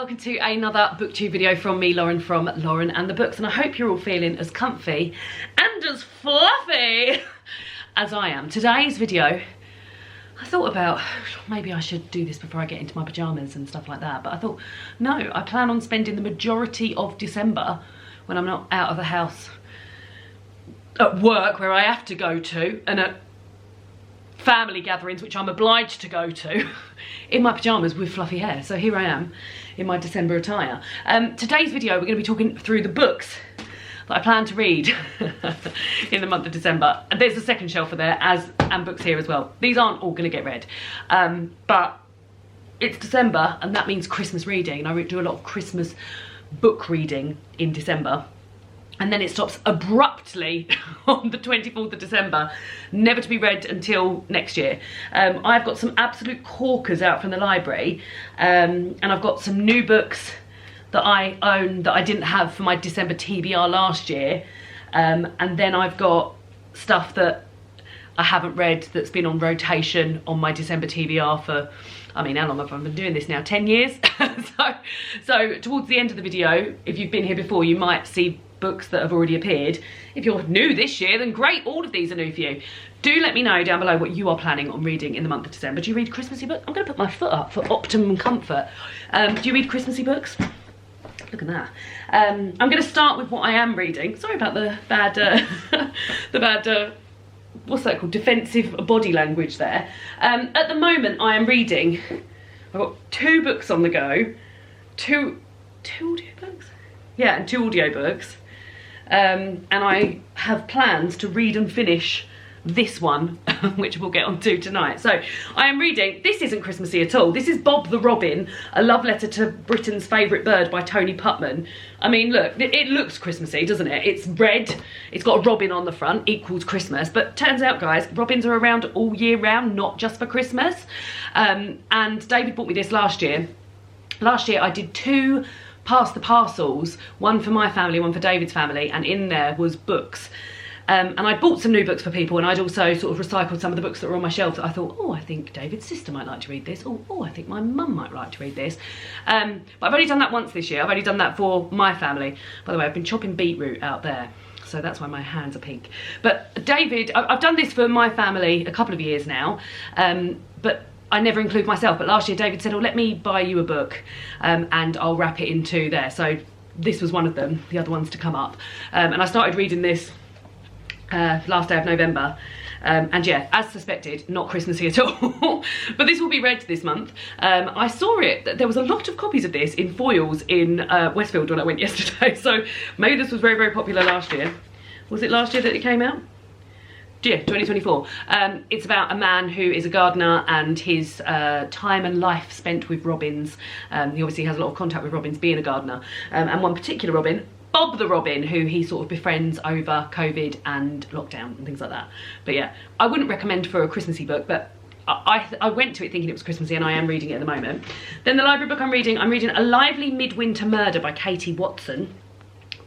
welcome to another booktube video from me, Lauren, from Lauren and the Books, and I hope you're all feeling as comfy and as fluffy as I am. Today's video, I thought about maybe I should do this before I get into my pyjamas and stuff like that, but I thought no, I plan on spending the majority of December when I'm not out of the house at work where I have to go to, and at family gatherings which I'm obliged to go to, in my pyjamas with fluffy hair. So here I am in my December attire. Today's video we're going to be talking through the books that I plan to read in the month of December. And there's a second shelf there, and books here as well. These aren't all going to get read, but it's December and that means Christmas reading, and I do a lot of Christmas book reading in December. And then it stops abruptly on the 24th of December, never to be read until next year. I've got some absolute corkers out from the library, and I've got some new books that I own that I didn't have for my December TBR last year. And then I've got stuff that I haven't read that's been on rotation on my December TBR for, I mean, how long have I been doing this now? 10 years? so towards the end of the video, if you've been here before, you might see books that have already appeared. If you're new this year, then great, all of these are new for you. Do let me know down below what you are planning on reading in the month of December. Do you read Christmassy books? I'm going to put my foot up for optimum comfort. Do you read Christmassy books? Look at that. I'm going to start with what I am reading. Sorry about the bad, what's that called? Defensive body language there. At the moment, I am reading, I've got 2 books on the go. Two audiobooks? Yeah, and 2 audiobooks. And I have plans to read and finish this one, which we'll get onto tonight. So I am reading, this isn't Christmassy at all. This is Bob the Robin, a love letter to Britain's favourite bird by Tony Putman. I mean, look, it looks Christmassy, doesn't it? It's red, it's got a robin on the front, equals Christmas. But turns out, guys, robins are around all year round, not just for Christmas. And David bought me this last year. Last year I did 2 Pass the Parcels, one for my family, one for David's family, and in there was books. And I bought some new books for people, and I'd also sort of recycled some of the books that were on my shelf that I thought, oh, I think David's sister might like to read this, or oh, I think my mum might like to read this. But I've only done that once this year. I've only done that for my family. By the way, I've been chopping beetroot out there, so that's why my hands are pink. But David, I've done this for my family a couple of years now, but I never include myself. But last year David said, oh, let me buy you a book, and I'll wrap it into there. So this was one of them, the other ones to come up. And I started reading this last day of November. And yeah, as suspected, not Christmassy at all. But this will be read this month. I saw it, there was a lot of copies of this in foils in Westfield when I went yesterday. So maybe this was very, very popular last year. Was it last year that it came out? Yeah, 2024. It's about a man who is a gardener and his time and life spent with robins. He obviously has a lot of contact with robins being a gardener. And one particular robin, Bob the Robin, who he sort of befriends over COVID and lockdown and things like that. But yeah, I wouldn't recommend for a Christmassy book, but I went to it thinking it was Christmassy, and I am reading it at the moment. Then the library book I'm reading A Lively Midwinter Murder by Katie Watson.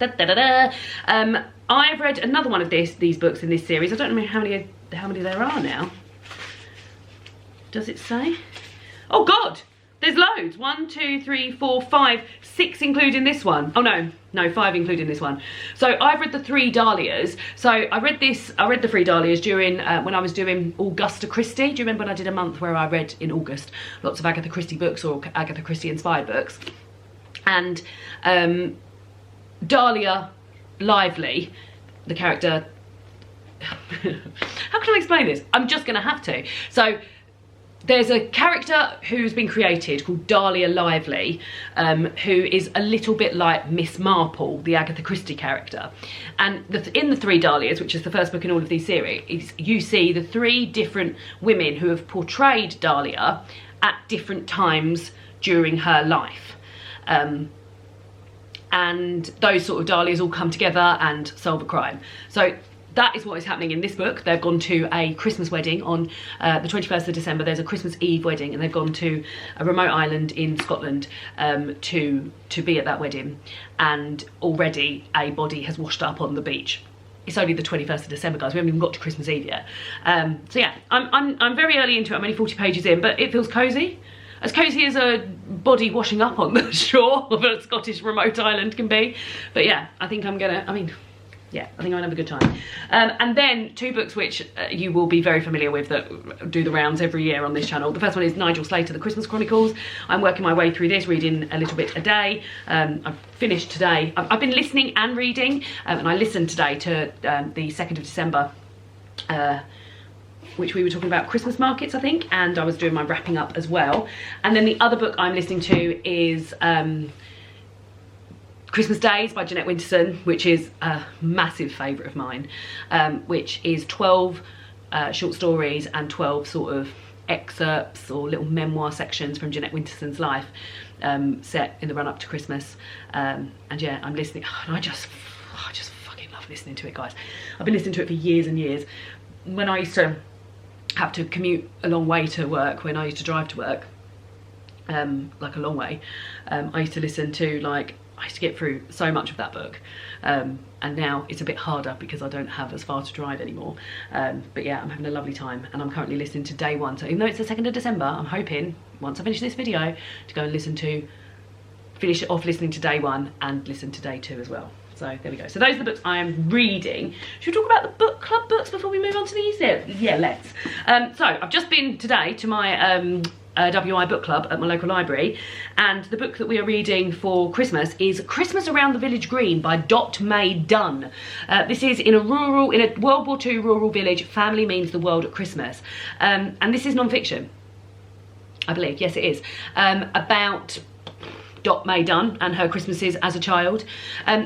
Da, da, da, da. I've read another one of these books in this series. I don't know how many there are now. Does it say? Oh God, there's loads. 1, 2, 3, 4, 5, 6 including this one. Oh no, 5 including this one. So I've read the 3 Dahlias. So I read the 3 Dahlias during when I was doing Augusta Christie. Do you remember when I did a month where I read in August lots of Agatha Christie books or Agatha Christie inspired books? And Dahlia Lively, the character, how can I explain this? I'm just gonna have to. So there's a character who's been created called Dahlia Lively, who is a little bit like Miss Marple, the Agatha Christie character. And in the 3 Dahlias, which is the first book in all of these series, you see the 3 different women who have portrayed Dahlia at different times during her life. And those sort of Dahlias all come together and solve a crime. So that is what is happening in this book. They've gone to a Christmas wedding on the 21st of December. There's a Christmas Eve wedding, and they've gone to a remote island in Scotland to be at that wedding. And already a body has washed up on the beach. It's only the 21st of December, guys. We haven't even got to Christmas Eve yet. So yeah, I'm very early into it. I'm only 40 pages in, but it feels cozy. as cosy as a body washing up on the shore of a Scottish remote island can be. But yeah, I think I'm gonna, yeah, I think I'm gonna have a good time. And then 2 books which you will be very familiar with that do the rounds every year on this channel. The first one is Nigel Slater, The Christmas Chronicles. I'm working my way through this, reading a little bit a day. I've finished today. I've been listening and reading, and I listened today to the 2nd of December, which we were talking about Christmas markets, I think, and I was doing my wrapping up as well. And then the other book I'm listening to is Christmas Days by Jeanette Winterson, which is a massive favourite of mine, which is 12 short stories and 12 sort of excerpts or little memoir sections from Jeanette Winterson's life, set in the run up to Christmas. And yeah, I'm listening, and I just fucking love listening to it, guys. I've been listening to it for years and years. When I used to have to commute a long way to work, when I used to drive to work, like a long way, I used to listen to, like, I used to get through so much of that book, and now it's a bit harder because I don't have as far to drive anymore, but yeah, I'm having a lovely time, and I'm currently listening to day 1, so even though it's the 2nd of December, I'm hoping once I finish this video to go and finish it off listening to day 1 and listen to day 2 as well. So there we go. So those are the books I am reading. Should we talk about the book club books before we move on to these? Yeah, let's. So I've just been today to my WI book club at my local library, and the book that we are reading for Christmas is Christmas Around the Village Green by Dot May Dunn. This is in a World War II rural village. Family means the world at Christmas, and this is non-fiction, I believe. Yes, it is, about Dot May Dunn and her Christmases as a child.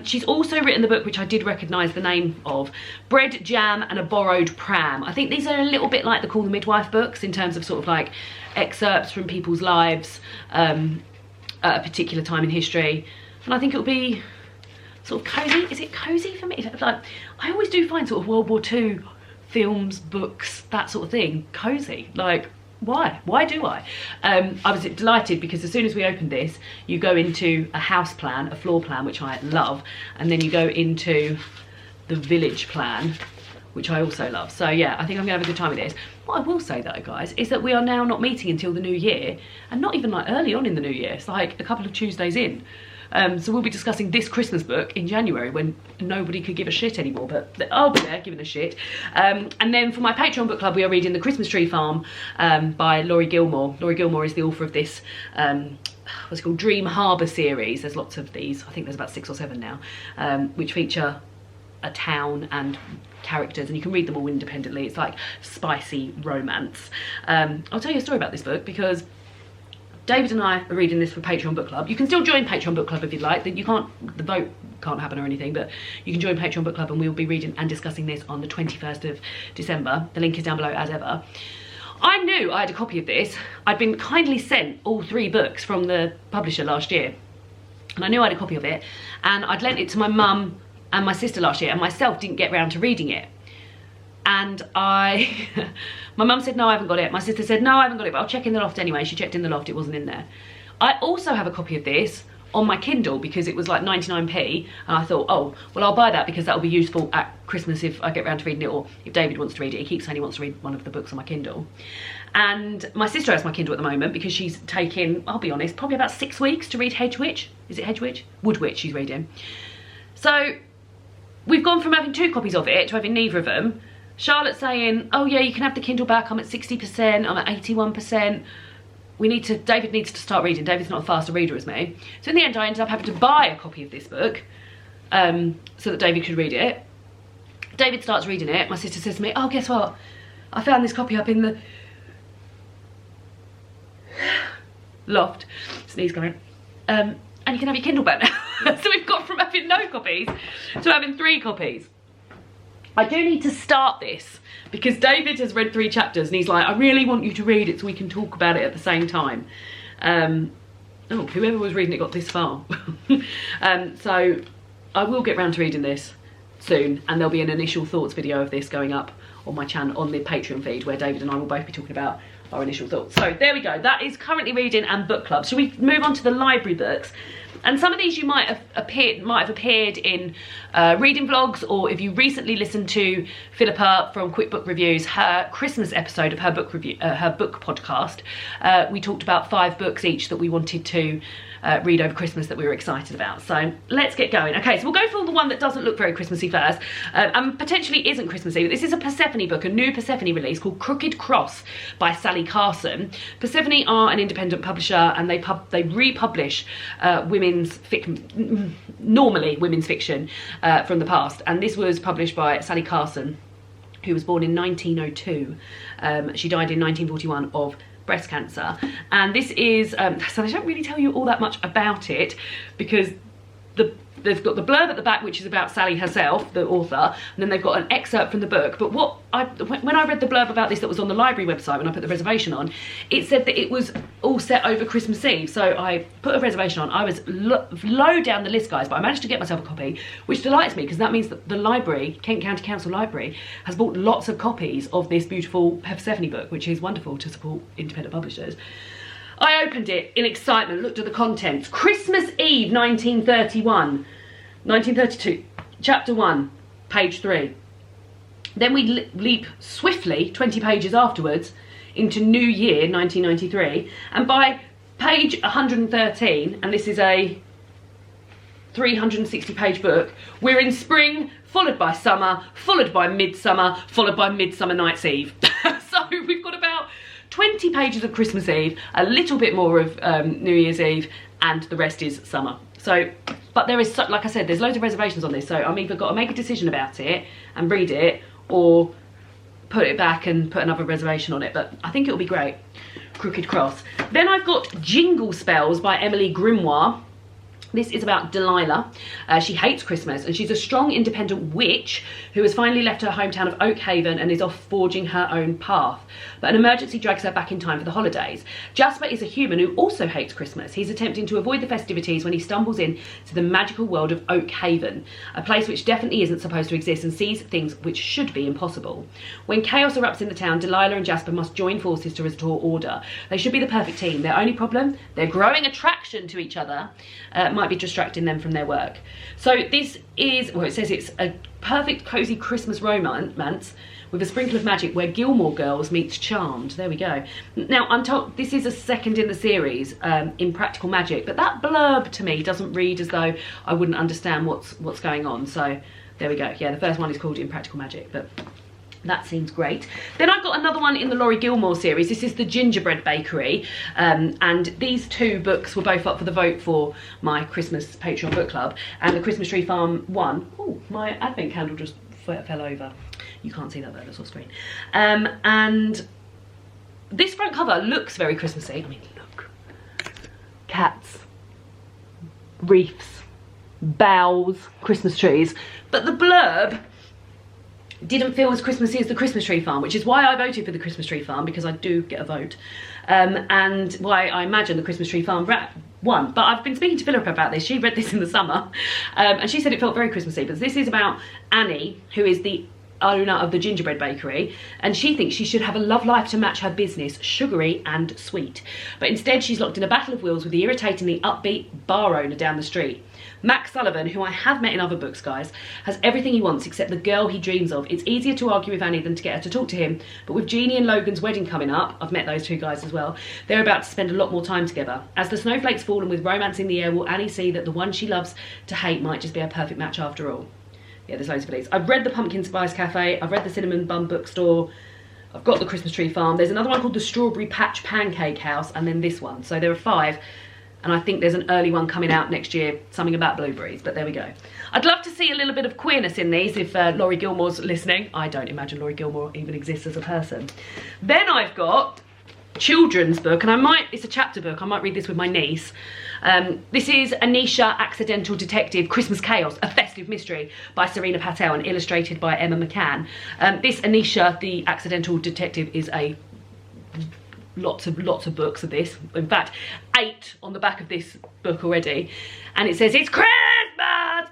She's also written the book, which I did recognise the name of, Bread, Jam and a Borrowed Pram. I think these are a little bit like the Call the Midwife books in terms of sort of like excerpts from people's lives at a particular time in history. And I think it'll be sort of cosy. Is it cosy for me? Like, I always do find sort of World War II films, books, that sort of thing, cosy. Like, why do I was delighted because as soon as we opened this, you go into a house plan, a floor plan, which I love, and then you go into the village plan, which I also love. So yeah, I think I'm gonna have a good time with this. What I will say though, guys, is that we are now not meeting until the new year, and not even like early on in the new year. It's like a couple of Tuesdays in. So we'll be discussing this Christmas book in January when nobody could give a shit anymore, but I'll be there giving a shit. And then for my Patreon book club, we are reading The Christmas Tree Farm by Laurie Gilmore. Laurie Gilmore is the author of this, what's it called, Dream Harbour series. There's lots of these, I think there's about 6 or 7 now, which feature a town and characters, and you can read them all independently. It's like spicy romance. I'll tell you a story about this book because David and I are reading this for Patreon Book Club. You can still join Patreon Book Club if you'd like. You can't, the vote can't happen or anything, but you can join Patreon Book Club and we will be reading and discussing this on the 21st of December. The link is down below as ever. I knew I had a copy of this. I'd been kindly sent all 3 books from the publisher last year, and I knew I had a copy of it, and I'd lent it to my mum and my sister last year, and myself didn't get round to reading it. And my mum said, no, I haven't got it. My sister said, no, I haven't got it, but I'll check in the loft anyway. She checked in the loft, it wasn't in there. I also have a copy of this on my Kindle because it was like 99p, and I thought, oh, well, I'll buy that because that'll be useful at Christmas if I get round to reading it, or if David wants to read it. He keeps saying he wants to read one of the books on my Kindle. And my sister has my Kindle at the moment because she's taking, I'll be honest, probably about 6 weeks to read Hedge Witch. Is it Hedge Witch? Wood Witch she's reading. So we've gone from having 2 copies of it to having neither of them. Charlotte's saying, oh yeah, you can have the Kindle back. I'm at 60%, I'm at 81%. David needs to start reading. David's not a faster reader as me. So in the end, I ended up having to buy a copy of this book so that David could read it. David starts reading it. My sister says to me, oh, guess what? I found this copy up in the loft. Sneeze going. And you can have your Kindle back now. So we've got from having no copies to having 3 copies. I do need to start this because David has read 3 chapters and he's like, I really want you to read it so we can talk about it at the same time. Oh, whoever was reading it got this far. So I will get round to reading this soon, and there'll be an initial thoughts video of this going up on my channel, on the Patreon feed, where David and I will both be talking about our initial thoughts. So there we go, that is currently reading and book club. Shall we move on to the library books? And some of these you might have appeared in reading vlogs, or if you recently listened to Philippa from Quick Book Reviews, her Christmas episode of her book podcast, we talked about 5 books each that we wanted to read over Christmas that we were excited about. So let's get going. Okay, so we'll go for the one that doesn't look very Christmassy first, and potentially isn't Christmassy. This is a Persephone book, a new Persephone release called Crooked Cross by Sally Carson. Persephone are an independent publisher, and they republish normally women's fiction from the past, and this was published by Sally Carson, who was born in 1902. She died in 1941 of breast cancer. And this is so they don't really tell you all that much about it, because they've got the blurb at the back, which is about Sally herself, the author, and then they've got an excerpt from the book. But when I read the blurb about this that was on the library website when I put the reservation on, it said that it was all set over Christmas Eve. So I put a reservation on. I was low down the list, guys, but I managed to get myself a copy, which delights me, because that means that the library, Kent County Council Library, has bought lots of copies of this beautiful Persephone book, which is wonderful to support independent publishers. I opened it in excitement, looked at the contents. Christmas Eve 1932, chapter 1, page 3. Then we leap swiftly 20 pages afterwards into New Year 1993, and by page 113, and this is a 360 page book, we're in spring, followed by summer, followed by midsummer, followed by Midsummer Night's Eve. So we've got about 20 pages of Christmas Eve, a little bit more of New Year's Eve, and the rest is summer. So, but there is, like I said, there's loads of reservations on this, so I'm either got to make a decision about it and read it, or put it back and put another reservation on it, but I think it'll be great. Crooked Cross. Then I've got Jingle Spells by Emily Grimoire. This is about Delilah. She hates Christmas, and she's a strong, independent witch who has finally left her hometown of Oakhaven and is off forging her own path. But an emergency drags her back in time for the holidays. Jasper is a human who also hates Christmas. He's attempting to avoid the festivities when he stumbles in to the magical world of Oakhaven, a place which definitely isn't supposed to exist, and sees things which should be impossible. When chaos erupts in the town, Delilah and Jasper must join forces to restore order. They should be the perfect team. Their only problem? Their growing attraction to each other might be distracting them from their work. So this is, well, it says it's a perfect cozy Christmas romance with a sprinkle of magic where Gilmore Girls meets Charmed. There we go. Now, I'm told this is a second in the series, in Practical Magic, but that blurb to me doesn't read as though I wouldn't understand what's going on. So there we go. Yeah, the first one is called In Practical Magic, but that seems great. Then I've got another one in the Laurie Gilmore series. This is The Gingerbread Bakery, and these 2 books were both up for the vote for my Christmas Patreon book club, and The Christmas Tree Farm won. Oh, my advent candle just fell over. You can't see that, but it's off screen. And this front cover looks very Christmassy. I mean, look. Cats, wreaths, boughs, Christmas trees, but the blurb didn't feel as Christmassy as The Christmas Tree Farm, which is why I voted for The Christmas Tree Farm, because I do get a vote, and why I imagine The Christmas Tree Farm won. But I've been speaking to Philippa about this. She read this in the summer, and she said it felt very Christmassy. But this is about Annie, who is the owner of the gingerbread bakery, and she thinks she should have a love life to match her business, sugary and sweet. But instead she's locked in a battle of wills with the irritatingly upbeat bar owner down the street. Max Sullivan, who I have met in other books, guys, has everything he wants except the girl he dreams of. It's easier to argue with Annie than to get her to talk to him, but with Jeannie and Logan's wedding coming up, I've met those 2 guys as well, they're about to spend a lot more time together. As the snowflakes fall and with romance in the air, will Annie see that the one she loves to hate might just be a perfect match after all? Yeah, there's loads of these. I've read The Pumpkin Spice Cafe, I've read The Cinnamon Bun Bookstore, I've got The Christmas Tree Farm, there's another one called The Strawberry Patch Pancake House, and then this one. So there are 5, and I think there's an early one coming out next year, something about blueberries, but there we go. I'd love to see a little bit of queerness in these if Laurie Gilmore's listening. I don't imagine Laurie Gilmore even exists as a person. Then I've got children's book, and it's a chapter book, I might read this with my niece. This is Anisha Accidental Detective Christmas Chaos, a Festive Mystery by Serena Patel and illustrated by Emma McCann. This Anisha, the Accidental Detective, is lots of books of this. In fact, 8 on the back of this book already. And it says, it's Christmas!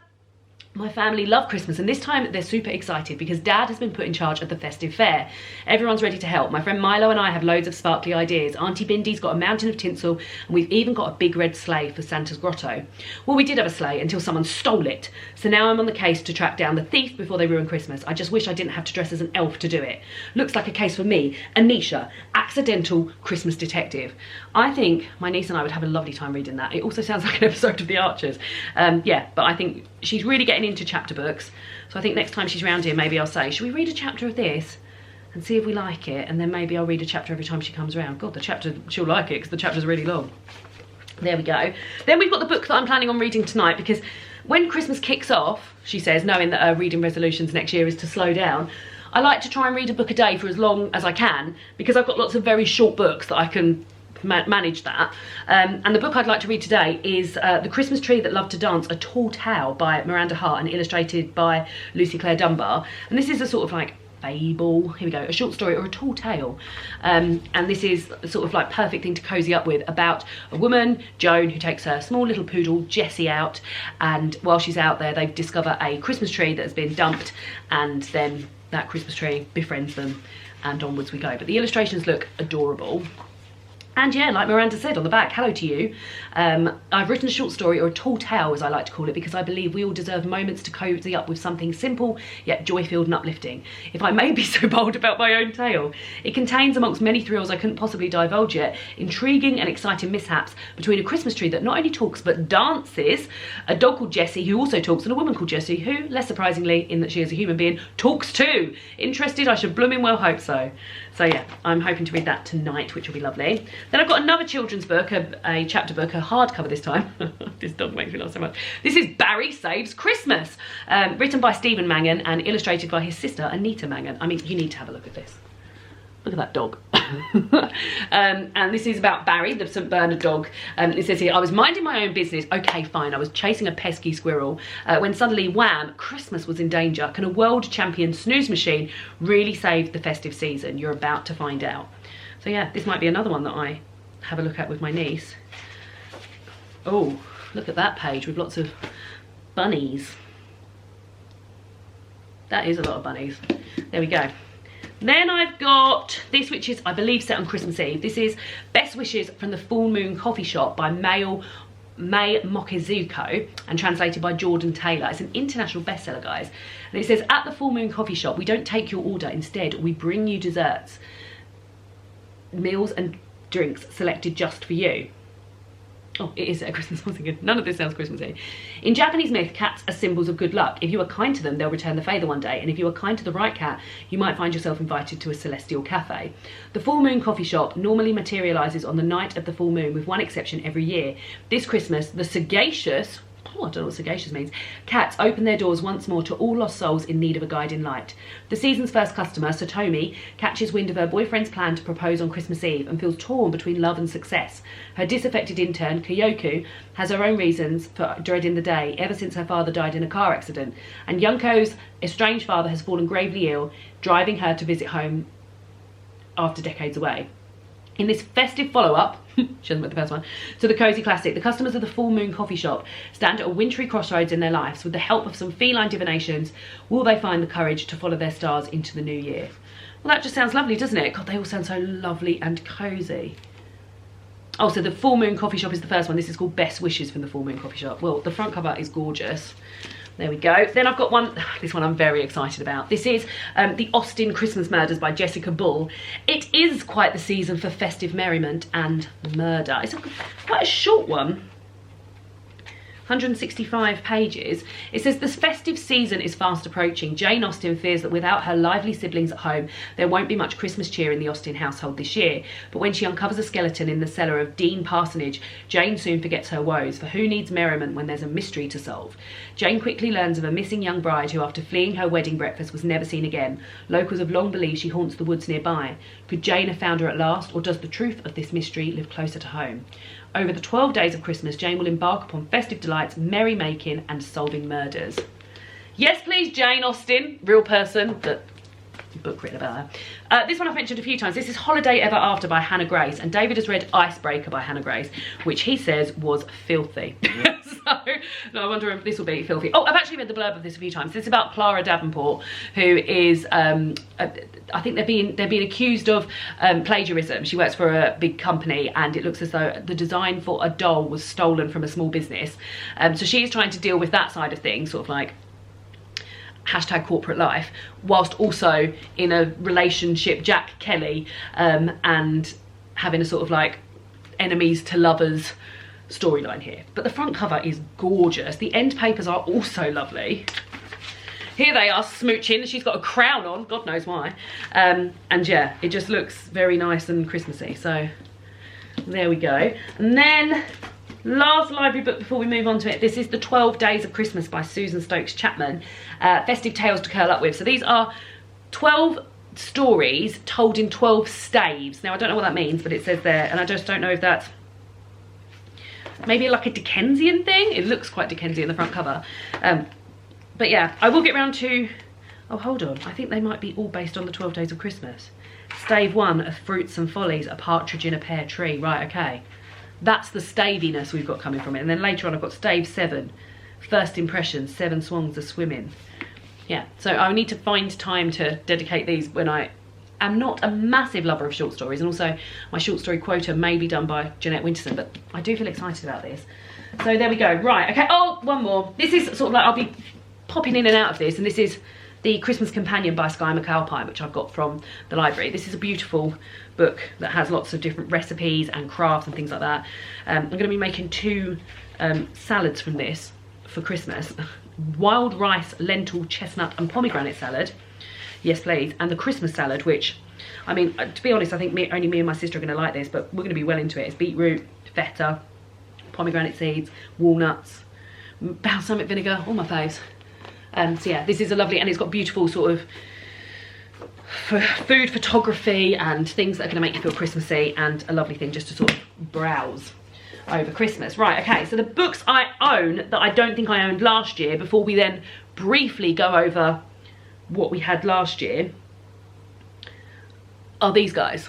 My family love Christmas, and this time they're super excited because Dad has been put in charge of the festive fair. Everyone's ready to help. My friend Milo and I have loads of sparkly ideas. Auntie Bindy's got a mountain of tinsel, and we've even got a big red sleigh for Santa's grotto. Well, we did have a sleigh until someone stole it. So now I'm on the case to track down the thief before they ruin Christmas. I just wish I didn't have to dress as an elf to do it. Looks like a case for me, Anisha, accidental Christmas detective. I think my niece and I would have a lovely time reading that. It also sounds like an episode of The Archers. Yeah, but I think she's really getting into chapter books, so I think next time she's around here maybe I'll say, should we read a chapter of this and see if we like it, and then maybe I'll read a chapter every time she comes around. God, the chapter, she'll like it because the chapter's really long. There we go. Then we've got the book that I'm planning on reading tonight, because when Christmas kicks off, she says, knowing that her reading resolutions next year is to slow down, I like to try and read a book a day for as long as I can, because I've got lots of very short books that I can manage that. And the book I'd like to read today is The Christmas Tree That Loved to Dance, A Tall Tale by Miranda Hart and illustrated by Lucy Claire Dunbar. And this is a sort of like fable, here we go, a short story or a tall tale. And this is sort of like perfect thing to cozy up with, about a woman, Joan, who takes her small little poodle, Jessie, out. And while she's out there, they discover a Christmas tree that has been dumped, and then that Christmas tree befriends them, and onwards we go. But the illustrations look adorable. And yeah, like Miranda said on the back, hello to you. I've written a short story, or a tall tale as I like to call it, because I believe we all deserve moments to cozy up with something simple yet joy-filled and uplifting. If I may be so bold about my own tale, it contains, amongst many thrills I couldn't possibly divulge yet, intriguing and exciting mishaps between a Christmas tree that not only talks but dances, a dog called Jessie who also talks, and a woman called Jessie who, less surprisingly in that she is a human being, talks too. Interested? I should blooming well hope so. So yeah, I'm hoping to read that tonight, which will be lovely. Then I've got another children's book, a chapter book, a hardcover this time. This dog makes me laugh so much. This is Barry Saves Christmas, written by Stephen Mangan and illustrated by his sister Anita Mangan. I mean, you need to have a look at this. Look at that dog. And this is about Barry, the St. Bernard dog. It says here, I was minding my own business. Okay, fine. I was chasing a pesky squirrel when suddenly, wham, Christmas was in danger. Can a world champion snooze machine really save the festive season? You're about to find out. So yeah, this might be another one that I have a look at with my niece. Oh, look at that page with lots of bunnies. That is a lot of bunnies. There we go. Then I've got this, which is, I believe, set on Christmas Eve. This is Best Wishes from the Full Moon Coffee Shop by May Mokizuko and translated by Jordan Taylor. It's an international bestseller, guys. And it says, at the Full Moon Coffee Shop, we don't take your order. Instead, we bring you desserts, meals and drinks selected just for you. Oh, it is at Christmas. I was thinking, none of this sounds Christmassy. In Japanese myth, cats are symbols of good luck. If you are kind to them, they'll return the favour one day. And if you are kind to the right cat, you might find yourself invited to a celestial cafe. The Full Moon Coffee Shop normally materialises on the night of the full moon, with one exception every year. This Christmas, the sagacious, oh, I don't know what sagacious means, cats open their doors once more to all lost souls in need of a guiding light. The season's first customer, Satomi, catches wind of her boyfriend's plan to propose on Christmas Eve and feels torn between love and success. Her disaffected intern, Kyoku, has her own reasons for dreading the day ever since her father died in a car accident, and Yunko's estranged father has fallen gravely ill, driving her to visit home after decades away. In this festive follow-up, she hasn't read the first one, to the cosy classic, the customers of the Full Moon Coffee Shop stand at a wintry crossroads in their lives. With the help of some feline divinations, will they find the courage to follow their stars into the new year? Well, that just sounds lovely, doesn't it? God, they all sound so lovely and cozy. Oh, so the Full Moon Coffee Shop is the first one. This is called Best Wishes from the Full Moon Coffee Shop. Well, the front cover is gorgeous. There we go. Then I've got one, this one I'm very excited about. This is The Austin Christmas Murders by Jessica Bull. It is quite the season for festive merriment and murder. It's quite a short one. 165 pages. It says, the festive season is fast approaching. Jane Austen fears that without her lively siblings at home, there won't be much Christmas cheer in the Austen household this year. But when she uncovers a skeleton in the cellar of Dean Parsonage, Jane soon forgets her woes, for who needs merriment when there's a mystery to solve? Jane quickly learns of a missing young bride who, after fleeing her wedding breakfast, was never seen again. Locals have long believed she haunts the woods nearby. Could Jane have found her at last, or does the truth of this mystery live closer to home? Over the 12 days of Christmas, Jane will embark upon festive delights, merrymaking and solving murders. Yes, please, Jane Austen, real person that book written about her. This one I've mentioned a few times. This is Holiday Ever After by Hannah Grace, and David has read Icebreaker by Hannah Grace, which he says was filthy. So no, I wonder if this will be filthy. Oh, I've actually read the blurb of this a few times. This is about Clara Davenport, who is I think they're being accused of plagiarism. She works for a big company, and it looks as though the design for a doll was stolen from a small business. So she is trying to deal with that side of things, sort of like hashtag corporate life, whilst also in a relationship, Jack Kelly, and having a sort of like enemies to lovers storyline here. But the front cover is gorgeous. The end papers are also lovely. Here they are smooching. She's got a crown on, God knows why. And yeah, it just looks very nice and Christmassy. So there we go. And then last library book before we move on to it. This is The 12 Days of Christmas by Susan Stokes Chapman. Festive Tales to Curl Up With. So these are 12 stories told in 12 staves. Now I don't know what that means, but it says there, and I just don't know if that's maybe like a Dickensian thing. It looks quite Dickensian, the front cover. But yeah, I will get round to, oh hold on, I think they might be all based on the 12 Days of Christmas. Stave 1 of Fruits and Follies, A Partridge in a Pear Tree. Right, okay. That's the staviness we've got coming from it. And then later on I've got Stave 7, First Impressions, 7 Swans Are Swimming. Yeah, so I need to find time to dedicate these when I am not a massive lover of short stories, and also my short story quota may be done by Jeanette Winterson, but I do feel excited about this. So there we go. Right, okay, oh, one more. This is sort of like, I'll be popping in and out of this, and this is The Christmas Companion by Skye McAlpine, which I've got from the library. This is a beautiful book that has lots of different recipes and crafts and things like that. I'm going to be making 2 salads from this for Christmas. Wild rice, lentil, chestnut and pomegranate salad. Yes please. And the Christmas salad, which, I mean, to be honest, I think only me and my sister are going to like this, but we're going to be well into it. It's beetroot, feta, pomegranate seeds, walnuts, balsamic vinegar, all my faves. So yeah, this is a lovely, and it's got beautiful sort of food photography and things that are going to make you feel Christmassy, and a lovely thing just to sort of browse over Christmas. Right, okay, so the books I own that I don't think I owned last year, before we then briefly go over what we had last year, are these guys.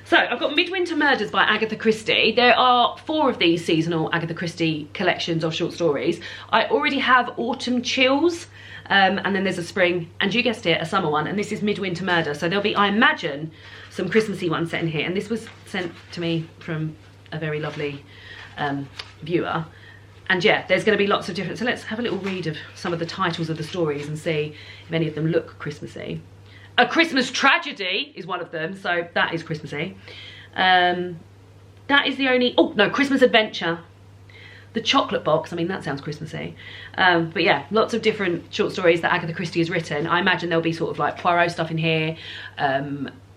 So I've got Midwinter Murders by Agatha Christie. There are 4 of these seasonal Agatha Christie collections of short stories. I already have Autumn Chills, and then there's a spring, and you guessed it, a summer one, and this is Midwinter Murder. So there'll be, I imagine, some Christmassy ones set in here, and this was sent to me from a very lovely viewer. And yeah, there's going to be lots of different, so let's have a little read of some of the titles of the stories and see if any of them look Christmassy. A Christmas Tragedy is one of them, so that is Christmassy. That is the only, oh no, Christmas Adventure. The Chocolate Box, I mean, that sounds Christmassy. But yeah, lots of different short stories that Agatha Christie has written. I imagine there'll be sort of like Poirot stuff in here,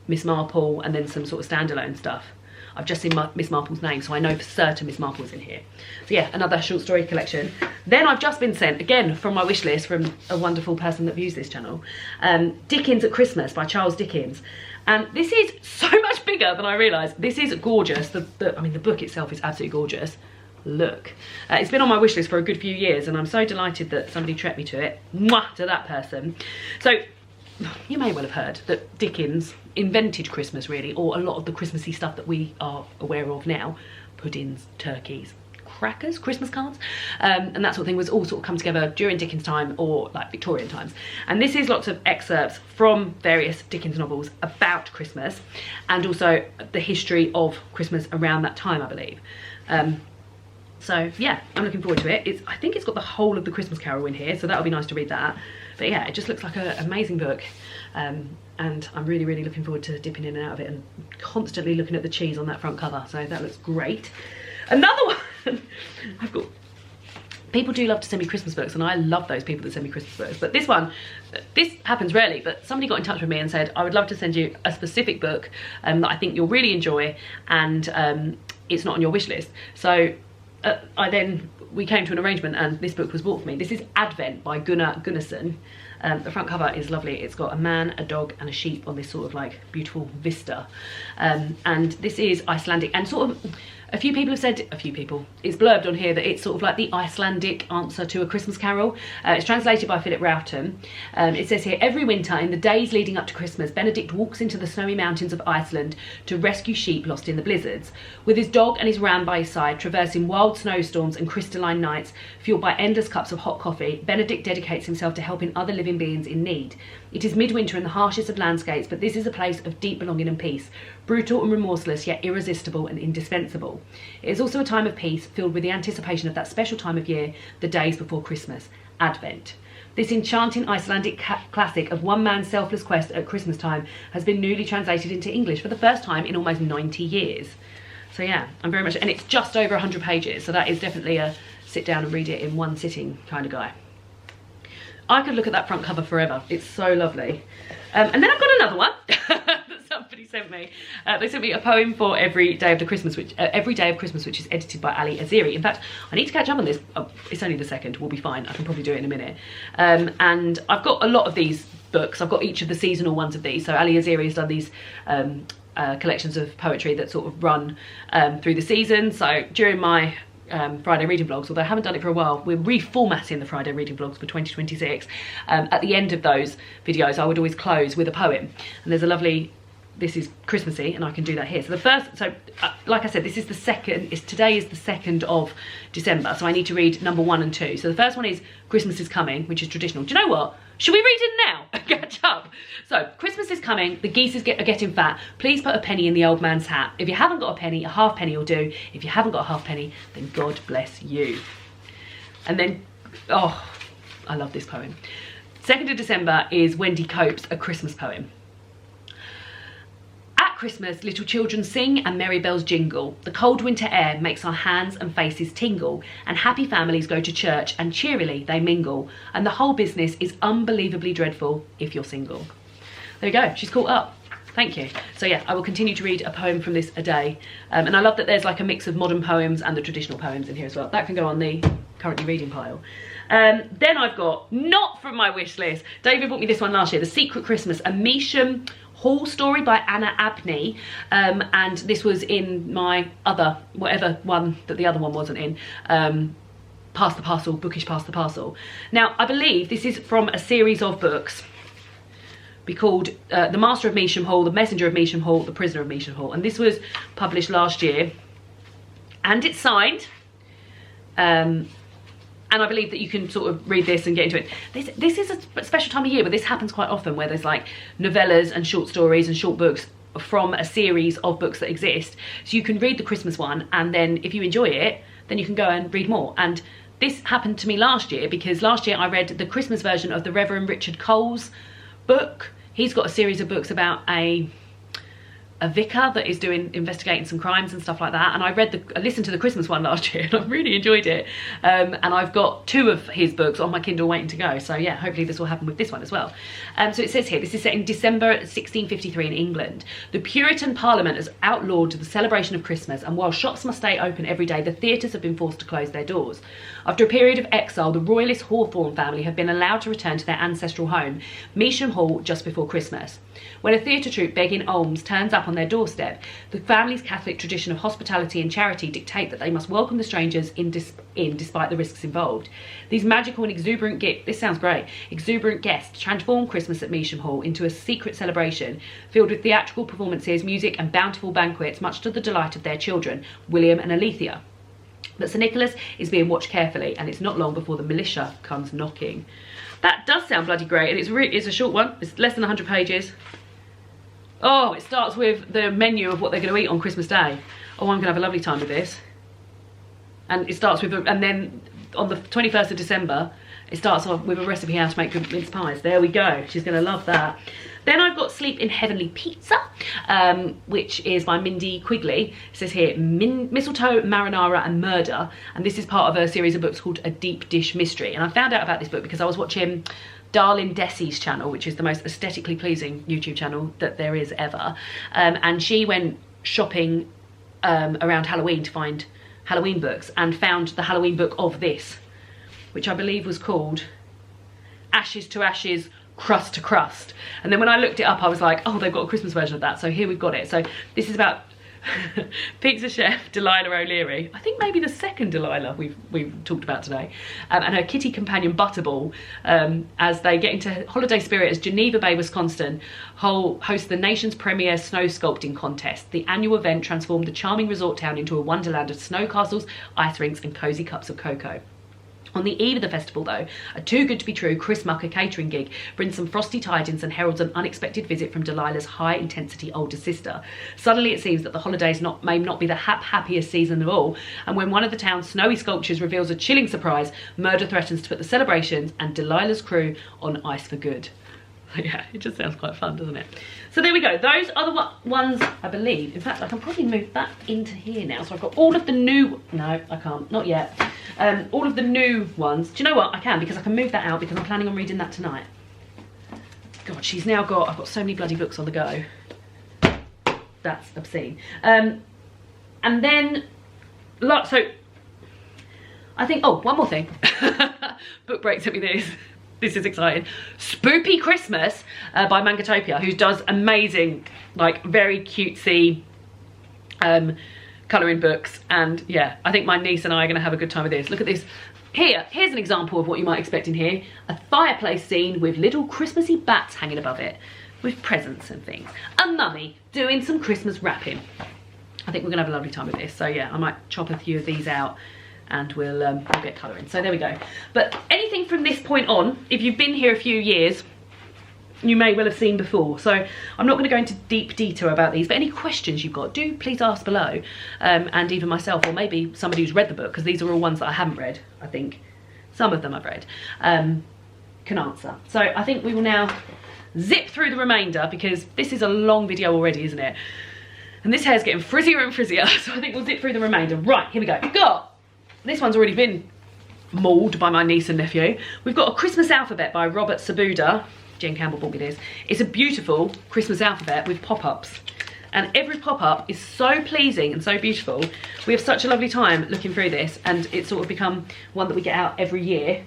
Miss Marple, and then some sort of standalone stuff. I've just seen Miss Marple's name, so I know for certain Miss Marple's in here. So yeah, another short story collection. Then I've just been sent, again from my wish list from a wonderful person that views this channel, Dickens at Christmas by Charles Dickens. And this is so much bigger than I realised. This is gorgeous. I mean, the book itself is absolutely gorgeous. Look. It's been on my wish list for a good few years, and I'm so delighted that somebody treated me to it. Mwah, to that person. So, you may well have heard that Dickens invented Christmas, really, or a lot of the Christmassy stuff that we are aware of now. Puddings, turkeys, crackers, Christmas cards, and that sort of thing was all sort of come together during Dickens' time, or like Victorian times. And this is lots of excerpts from various Dickens novels about Christmas, and also the history of Christmas around that time, I believe. So yeah, I'm looking forward to it. I think it's got the whole of the Christmas Carol in here, so that'll be nice to read that. But yeah, it just looks like an amazing book, and I'm really, really looking forward to dipping in and out of it, and constantly looking at the cheese on that front cover, so that looks great. Another one, I've got, people do love to send me Christmas books, and I love those people that send me Christmas books, but this one, this happens rarely, but somebody got in touch with me and said, I would love to send you a specific book that I think you'll really enjoy, and it's not on your wish list. So we came to an arrangement, and this book was bought for me. This is Advent by Gunnar Gunnarsson. The front cover is lovely. It's got a man, a dog and a sheep on this sort of like beautiful vista. And this is Icelandic and sort of A few people have said, it's blurbed on here that it's sort of like the Icelandic answer to A Christmas Carol. It's translated by Philip Rowton. It says here, every winter in the days leading up to Christmas, Benedict walks into the snowy mountains of Iceland to rescue sheep lost in the blizzards. With his dog and his ram by his side, traversing wild snowstorms and crystalline nights, fueled by endless cups of hot coffee, Benedict dedicates himself to helping other living beings in need. It is midwinter in the harshest of landscapes, but this is a place of deep belonging and peace, brutal and remorseless, yet irresistible and indispensable. It is also a time of peace, filled with the anticipation of that special time of year, the days before Christmas, Advent. This enchanting Icelandic classic of one man's selfless quest at Christmas time has been newly translated into English for the first time in almost 90 years. So yeah, I'm very much, and it's just over 100 pages, so that is definitely a sit down and read it in one sitting kind of guy. I could look at that front cover forever. It's so lovely. And then I've got another one that somebody sent me. They sent me a poem for every day of Christmas, which is edited by Ali Aziri. In fact, I need to catch up on this. Oh, it's only the second. We'll be fine. I can probably do it in a minute. And I've got a lot of these books. I've got each of the seasonal ones of these. So Ali Aziri has done these collections of poetry that sort of run through the season. So during my Friday reading vlogs, although I haven't done it for a while, we're reformatting the Friday reading vlogs for 2026. At the end of those videos I would always close with a poem, and there's a lovely, this is Christmassy, and I can do that here. So the first, like I said, this is the second, today is the 2nd of December, so I need to read number 1 and 2. So the first one is Christmas is Coming, which is traditional. Do you know what? Should we read it now? Catch up. So, Christmas is coming, the geese are getting fat. Please put a penny in the old man's hat. If you haven't got a penny, a half penny will do. If you haven't got a half penny, then God bless you. And then, oh, I love this poem. 2nd of December is Wendy Cope's A Christmas Poem. At Christmas, little children sing and merry bells jingle. The cold winter air makes our hands and faces tingle, and happy families go to church and cheerily they mingle, and the whole business is unbelievably dreadful if you're single. There you go, she's caught up. Thank you. So yeah, I will continue to read a poem from this a day. And I love that there's like a mix of modern poems and the traditional poems in here as well. That can go on the currently reading pile. Then I've got, not from my wish list, David bought me this one last year, The Secret Christmas, a Measham Hall story by Anna Abney, and this was in my other, whatever one that the other one wasn't in, Pass the Parcel, Bookish Pass the Parcel. Now, I believe this is from a series of books called The Master of Measham Hall, The Messenger of Measham Hall, The Prisoner of Measham Hall, and this was published last year, and it's signed, and I believe that you can sort of read this and get into it. This is a special time of year, but this happens quite often, where there's like novellas and short stories and short books from a series of books that exist. So you can read the Christmas one, and then if you enjoy it, then you can go and read more. And this happened to me last year, because last year I read the Christmas version of the Reverend Richard Cole's book. He's got a series of books about a vicar that is investigating some crimes and stuff like that, and I listened to the Christmas one last year and I really enjoyed it, and I've got 2 of his books on my Kindle waiting to go, so yeah, hopefully this will happen with this one as well. So it says here, this is set in December 1653 in England. The Puritan Parliament has outlawed the celebration of Christmas, and while shops must stay open every day, the theatres have been forced to close their doors. After a period of exile, the royalist Hawthorne family have been allowed to return to their ancestral home, Measham Hall, just before Christmas. When a theatre troupe begging alms turns up on their doorstep, the family's Catholic tradition of hospitality and charity dictate that they must welcome the strangers in despite the risks involved. These magical and exuberant guests transform Christmas at Measham Hall into a secret celebration filled with theatrical performances, music and bountiful banquets, much to the delight of their children, William and Alethea. But Sir Nicholas is being watched carefully, and it's not long before the militia comes knocking. That does sound bloody great, and it's a short one. It's less than 100 pages. Oh, it starts with the menu of what they're going to eat on Christmas Day. Oh, I'm going to have a lovely time with this. And it starts with, and then on the 21st of December, it starts off with a recipe how to make good mince pies. There we go. She's going to love that. Then I've got Sleep in Heavenly Pizza, which is by Mindy Quigley. It says here, Mistletoe, Marinara and Murder. And this is part of a series of books called A Deep Dish Mystery. And I found out about this book because I was watching Darlin Desi's channel, which is the most aesthetically pleasing YouTube channel that there is ever. And she went shopping around Halloween to find Halloween books, and found the Halloween book of this, which I believe was called Ashes to Ashes, Crust to Crust. And then when I looked it up, I was like, oh, they've got a Christmas version of that. So here we've got it. So this is about pizza chef Delilah O'Leary, I think maybe the second Delilah we've talked about today, and her kitty companion Butterball, as they get into holiday spirit as Geneva Bay, Wisconsin, hosts the nation's premier snow sculpting contest. The annual event transformed the charming resort town into a wonderland of snow castles, ice rinks and cosy cups of cocoa. On the eve of the festival, though, a too-good-to-be-true Chris Mucker catering gig brings some frosty tidings and heralds an unexpected visit from Delilah's high-intensity older sister. Suddenly it seems that the holidays may not be the happiest season of all, and when one of the town's snowy sculptures reveals a chilling surprise, murder threatens to put the celebrations and Delilah's crew on ice for good. Yeah, it just sounds quite fun, doesn't it? So there we go. Those are the ones, I believe. In fact, I can probably move that into here now. So I've got all of the new... No, I can't. Not yet. All of the new ones. Do you know what? I can, because I can move that out because I'm planning on reading that tonight. God, she's now got... I've got so many bloody books on the go. That's obscene. And then... So... I think... Oh, one more thing. Book break sent me this. This is exciting. Spoopy Christmas by Mangatopia, who does amazing, like, very cutesy colouring books. And yeah, I think my niece and I are going to have a good time with this. Look at this. Here's an example of what you might expect in here. A fireplace scene with little Christmassy bats hanging above it, with presents and things. A mummy doing some Christmas wrapping. I think we're going to have a lovely time with this. So yeah, I might chop a few of these out and we'll get colouring. So there we go. But anything from this point on, if you've been here a few years, you may well have seen before. So I'm not going to go into deep detail about these, but any questions you've got, do please ask below. And even myself, or maybe somebody who's read the book, because these are all ones that I haven't read, I think. Some of them I've read, can answer. So I think we will now zip through the remainder, because this is a long video already, isn't it? And this hair's getting frizzier and frizzier, so I think we'll zip through the remainder. Right, here we go. We've got... This one's already been mauled by my niece and nephew. We've got A Christmas Alphabet by Robert Sabuda. Jane Campbell bought me this. It's a beautiful Christmas alphabet with pop-ups. And every pop-up is so pleasing and so beautiful. We have such a lovely time looking through this, and it's sort of become one that we get out every year.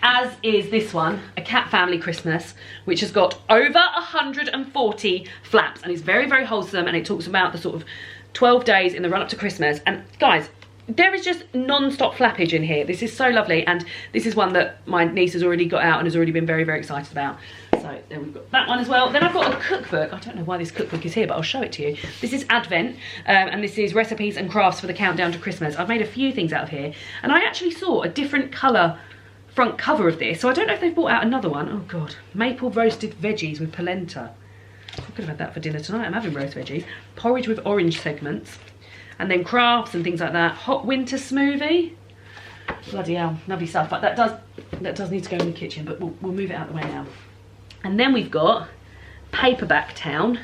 As is this one, A Cat Family Christmas, which has got over 140 flaps. And it's very, very wholesome, and it talks about the sort of 12 days in the run-up to Christmas. And guys, there is just non-stop flappage in here. This is so lovely, and this is one that my niece has already got out and has already been very, very excited about. So there we've got that one as well. Then I've got a cookbook. I don't know why this cookbook is here, but I'll show it to you. This is Advent, and this is recipes and crafts for the countdown to Christmas. I've made a few things out of here, and I actually saw a different colour front cover of this, so I don't know if they've brought out another one. Oh God, maple roasted veggies with polenta. I could have had that for dinner tonight. I'm having roast veggies. Porridge with orange segments. And then crafts and things like that. Hot winter smoothie. Bloody hell, lovely stuff. But that does need to go in the kitchen, but we'll move it out of the way now. And then we've got Paperback Town.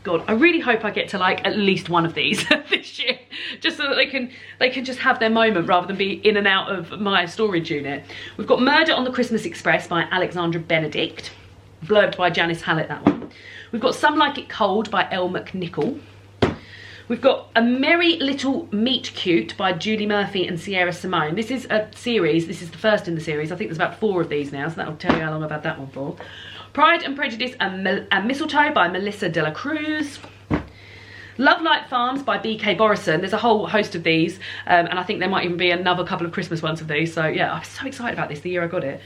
God, I really hope I get to like at least one of these this year, just so that they can just have their moment rather than be in and out of my storage unit. We've got Murder on the Christmas Express by Alexandra Benedict, blurbed by Janice Hallett, that one. We've got Some Like It Cold by Elle McNichol. We've got A Merry Little Meet Cute by Julie Murphy and Sierra Simone. This is a series. This is the first in the series. I think there's about 4 of these now, so that'll tell you how long I've had that one for. Pride and Prejudice and Mistletoe by Melissa De La Cruz. Love Light Farms by B.K. Borison. There's a whole host of these, and I think there might even be another couple of Christmas ones of these. So yeah, I'm so excited about this the year I got it.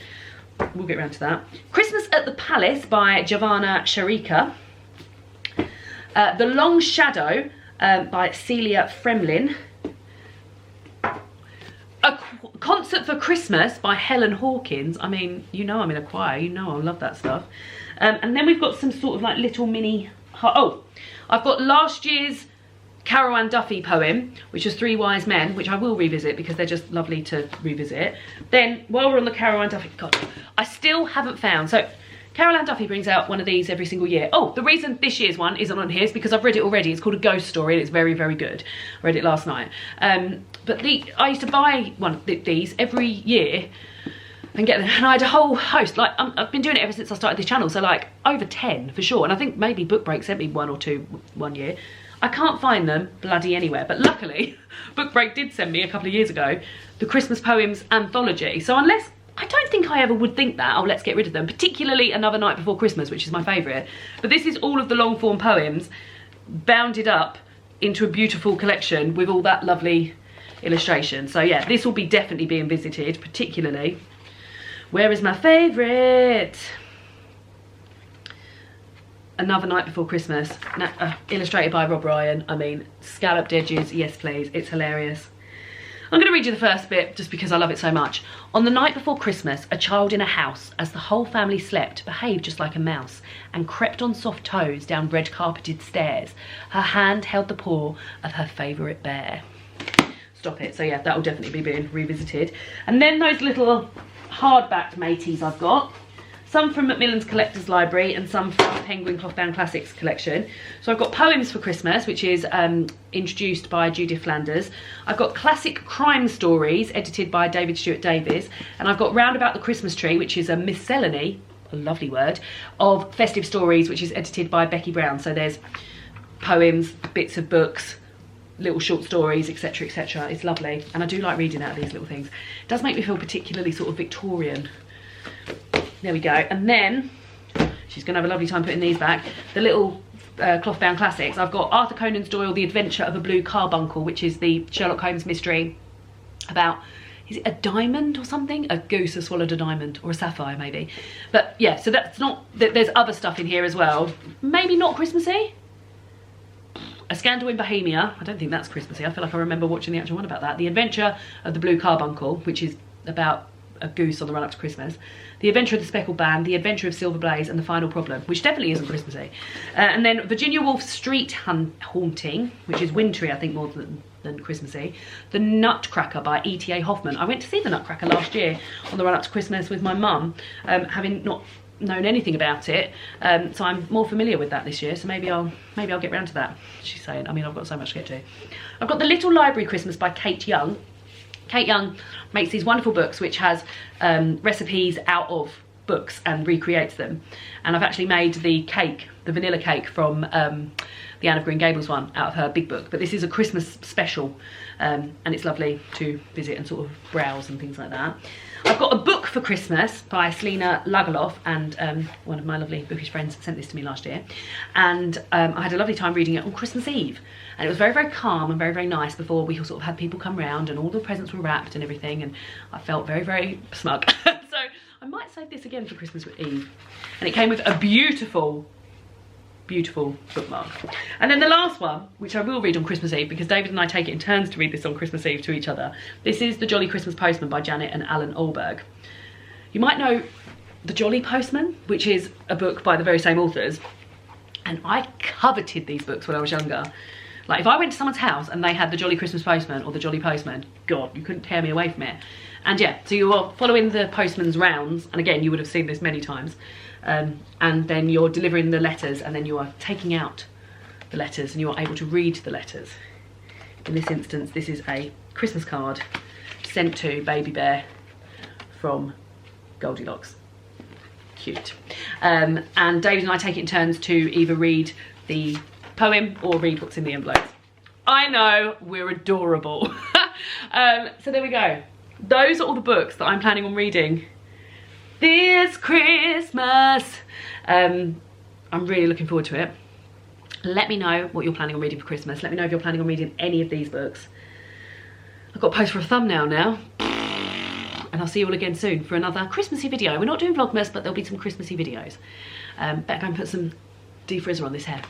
We'll get around to that. Christmas at the Palace by Giovanna Sharika. The Long Shadow by Celia Fremlin. A Concert for Christmas by Helen Hawkins. I mean, you know I'm in a choir, you know I love that stuff. And then we've got some sort of like little mini... Oh, I've got last year's Carol Ann Duffy poem, which is Three Wise Men, which I will revisit because they're just lovely to revisit. Then, while we're on the Carol Ann Duffy... God, I still haven't found... So, Carol Ann Duffy brings out one of these every single year. Oh, the reason this year's one isn't on here is because I've read it already. It's called A Ghost Story and it's very, very good. I read it last night. But I used to buy one of these every year and get them. And I had a whole host. Like, I've been doing it ever since I started this channel. So like over 10 for sure. And I think maybe Book Break sent me 1 or 2 one year. I can't find them bloody anywhere. But luckily, Book Break did send me a couple of years ago the Christmas Poems Anthology. So unless... I don't think I ever would think that, oh, let's get rid of them, particularly Another Night Before Christmas, which is my favourite. But this is all of the long form poems bounded up into a beautiful collection with all that lovely illustration. So yeah, this will be definitely being visited, particularly. Where is my favourite? Another Night Before Christmas, illustrated by Rob Ryan. I mean, scalloped edges, yes please, it's hilarious. I'm going to read you the first bit just because I love it so much. On the night before Christmas, a child in a house, as the whole family slept, behaved just like a mouse and crept on soft toes down red carpeted stairs. Her hand held the paw of her favourite bear. Stop it. So yeah, that will definitely be being revisited. And then those little hardback mateys I've got. Some from Macmillan's Collector's Library and some from Penguin Clothbound Classics collection. So I've got Poems for Christmas, which is introduced by Judith Flanders. I've got Classic Crime Stories, edited by David Stewart Davies. And I've got Round About the Christmas Tree, which is a miscellany, a lovely word, of festive stories, which is edited by Becky Brown. So there's poems, bits of books, little short stories, etc, etc. It's lovely. And I do like reading out of these little things. It does make me feel particularly sort of Victorian. There we go. And then she's going to have a lovely time putting these back. The little cloth-bound classics. I've got Arthur Conan Doyle, The Adventure of a Blue Carbuncle, which is the Sherlock Holmes mystery about, is it a diamond or something? A goose has swallowed a diamond, or a sapphire maybe. But yeah, so that's not, there's other stuff in here as well. Maybe not Christmassy. A Scandal in Bohemia. I don't think that's Christmassy. I feel like I remember watching the actual one about that. The Adventure of the Blue Carbuncle, which is about a goose on the run up to Christmas. The Adventure of the Speckled Band, The Adventure of Silver Blaze, and The Final Problem, which definitely isn't Christmassy. And then Virginia Woolf's Street Haunting, which is wintry, I think, more than Christmassy. The Nutcracker by E.T.A. Hoffman. I went to see The Nutcracker last year on the run up to Christmas with my mum, having not known anything about it, so I'm more familiar with that this year, so maybe I'll get round to that, she's saying. I mean, I've got so much to get to. I've got The Little Library Christmas by Kate Young. Kate Young makes these wonderful books which has recipes out of books and recreates them. And I've actually made the cake, the vanilla cake from the Anne of Green Gables one out of her big book. But this is a Christmas special and it's lovely to visit and sort of browse and things like that. I've got A Book for Christmas by Selena Lagaloff, and one of my lovely bookish friends sent this to me last year. And I had a lovely time reading it on Christmas Eve. And it was very, very calm and very, very nice before we sort of had people come round and all the presents were wrapped and everything. And I felt very, very smug. So I might save this again for Christmas Eve. And it came with a beautiful, beautiful bookmark. And then the last one, which I will read on Christmas Eve because David and I take it in turns to read this on Christmas Eve to each other. This is The Jolly Christmas Postman by Janet and Alan Olberg. You might know The Jolly Postman, which is a book by the very same authors. And I coveted these books when I was younger. Like, if I went to someone's house and they had The Jolly Christmas Postman or The Jolly Postman, God, you couldn't tear me away from it. And yeah, so you are following the postman's rounds, and again, you would have seen this many times, and then you're delivering the letters, and then you are taking out the letters, and you are able to read the letters. In this instance, this is a Christmas card sent to Baby Bear from Goldilocks. Cute. And David and I take it in turns to either read the poem or read what's in the envelopes. I know, we're adorable. So there we go. Those are all the books that I'm planning on reading this Christmas. I'm really looking forward to it. Let me know what you're planning on reading for Christmas. Let me know if you're planning on reading any of these books. I've got to post for a thumbnail now. And I'll see you all again soon for another Christmassy video. We're not doing Vlogmas, but there'll be some Christmassy videos. Better go and put some defrizzer on this hair.